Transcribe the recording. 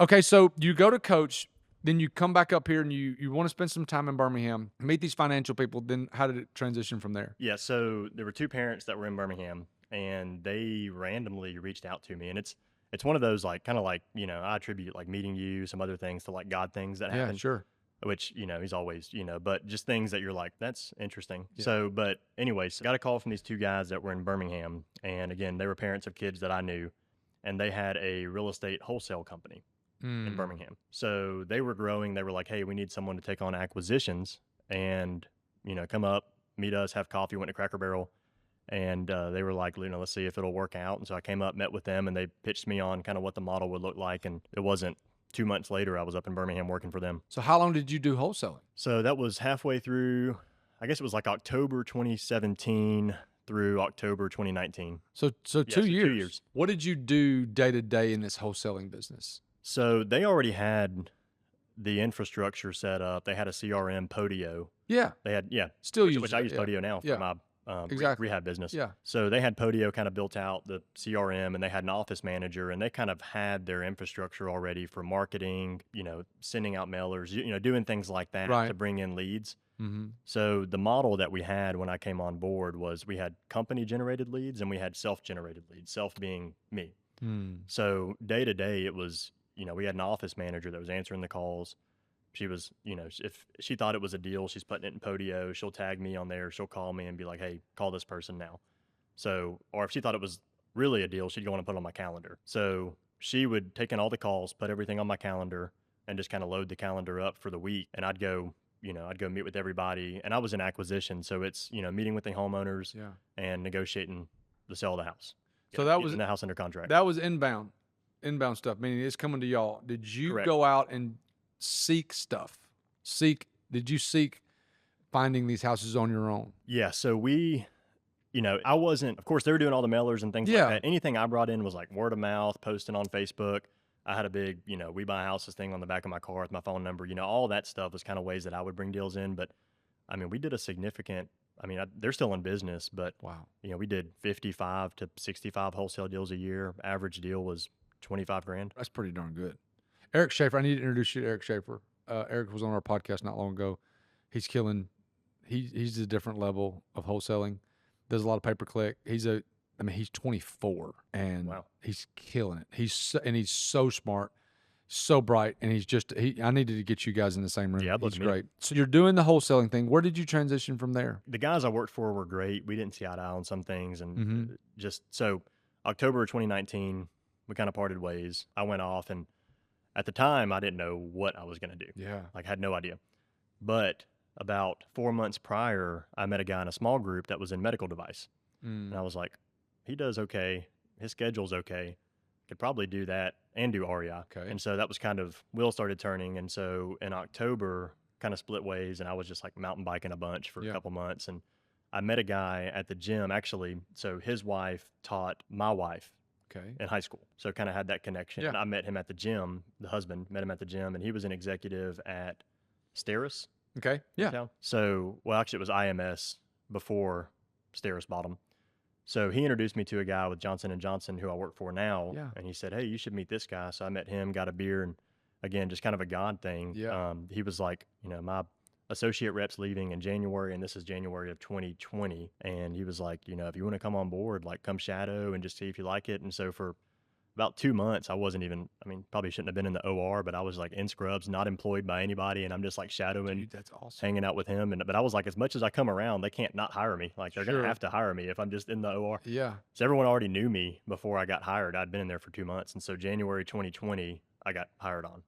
Okay, so you go to coach, then you come back up here and you want to spend some time in Birmingham, meet these financial people. Then how did it transition from there? Yeah, so there were two parents that were in Birmingham, and they randomly reached out to me, and it's one of those like kind of like I attribute like meeting you, some other things to like God things that Yeah, happen, sure. which he's always but just things that you're like that's interesting. Yeah. So, but anyways, got a call from these two guys that were in Birmingham, and again they were parents of kids that I knew, and they had a real estate wholesale company in Mm. Birmingham. So they were growing. They were like, hey, we need someone to take on acquisitions and, come up, meet us, have coffee, went to Cracker Barrel. And they were like, let's see if it'll work out. And so I came up, met with them, and they pitched me on kind of what the model would look like. And it wasn't 2 months later, I was up in Birmingham working for them. So how long did you do wholesaling? So that was halfway through, I guess it was like October 2017 through October 2019. So Yeah, two so 2 years. years. What did you do day to day in this wholesaling business? So they already had the infrastructure set up. They had a CRM, Podio. Yeah, They had, yeah, still which uses I it. use Yeah, Podio now for yeah, my exactly. rehab business. Yeah, So they had Podio kind of built out the CRM, and they had an office manager, and they kind of had their infrastructure already for marketing, sending out mailers, doing things like that to right. bring in leads. Mm-hmm. So the model that we had when I came on board was we had company generated leads and we had self generated leads, self being me. Mm. So day to day, it was, we had an office manager that was answering the calls. She was, if she thought it was a deal, she's putting it in Podio. She'll tag me on there. She'll call me and be like, hey, call this person now. So, or if she thought it was really a deal, she'd go on and put it on my calendar. So she would take in all the calls, put everything on my calendar, and just kind of load the calendar up for the week. And I'd go meet with everybody. And I was in acquisition. So it's, meeting with the homeowners Yeah. and negotiating the sale of the house, So that was getting the house under contract. inbound stuff, meaning it's coming to y'all. Did you Correct. go out and seek stuff? Did you seek finding these houses on your own? Yeah. So I wasn't, of course, they were doing all the mailers and things like Yeah. that. Anything I brought in was like word of mouth, posting on Facebook. I had a big, we buy houses thing on the back of my car with my phone number. All that stuff was kind of ways that I would bring deals in. But I mean, we did a significant, they're still in business, but, Wow. we did 55 to 65 wholesale deals a year. Average deal was 25 grand. That's pretty darn good. Eric Schaefer, I need to introduce you to Eric Schaefer. Eric was on our podcast not long ago. He's killing. He's a different level of wholesaling. Does a lot of pay per click. He's 24 and Wow. he's killing it. He's so smart, so bright, and I needed to get you guys in the same room. Yeah, I'd love He's to meet him. great. So you're doing the wholesaling thing. Where did you transition from there? The guys I worked for were great. We didn't see eye to eye on some things. And Mm-hmm. just so October of 2019, we kind of parted ways. I went off, and at the time, I didn't know what I was going to do. Yeah. Like, had no idea. But about 4 months prior, I met a guy in a small group that was in medical device. And I was like, he does okay. His schedule's okay. Could probably do that and do REI. Okay. And so that was kind of, wheels started turning. And so in October, kind of split ways. And I was just like mountain biking a bunch for a Yeah. couple months. And I met a guy at the gym, actually. So his wife taught my wife Okay. in high school. So kind of had that connection. Yeah. And I met him at the gym. The husband met him at the gym, and he was an executive at Steris. Okay. Yeah. Town. So, well, actually, it was IMS before Steris bought him. So he introduced me to a guy with Johnson and Johnson who I work for now, Yeah. and he said, "Hey, you should meet this guy." So I met him, got a beer, and again, just kind of a God thing. Yeah. He was like, my associate rep's leaving in January, and this is January of 2020, and he was like, if you want to come on board, like come shadow and just see if you like it. And so for about 2 months, I wasn't even, probably shouldn't have been in the OR, but I was like in scrubs, not employed by anybody. And I'm just like shadowing, Dude, that's awesome. hanging out with him. But I was like, as much as I come around, they can't not hire me. Like they're going Sure. to have to hire me if I'm just in the OR. Yeah. So everyone already knew me before I got hired. I'd been in there for 2 months. And so January 2020, I got hired on.